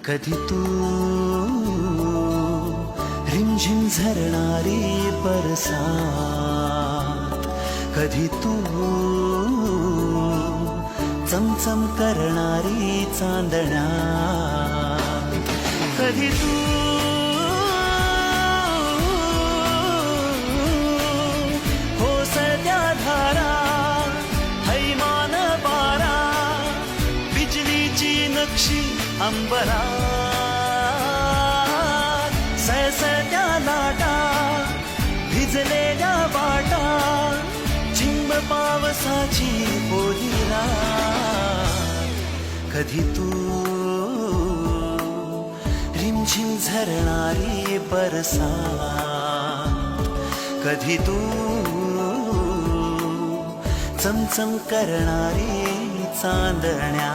कधी तू रिमझिम झरणारी बरसात, कधी तू चमचम करणारी चांदण्या, कधी तू होसत्या धारा, हैमान बारा, बिजलीची नक्षी अंबरात, सळसळत्या लाटा, भिजलेल्या वाटा, चिंब पावसाची बोली रात, कधी तू रिमझिम झरणारी बरसात, कधी तू चमचम करणारी चांदण्या.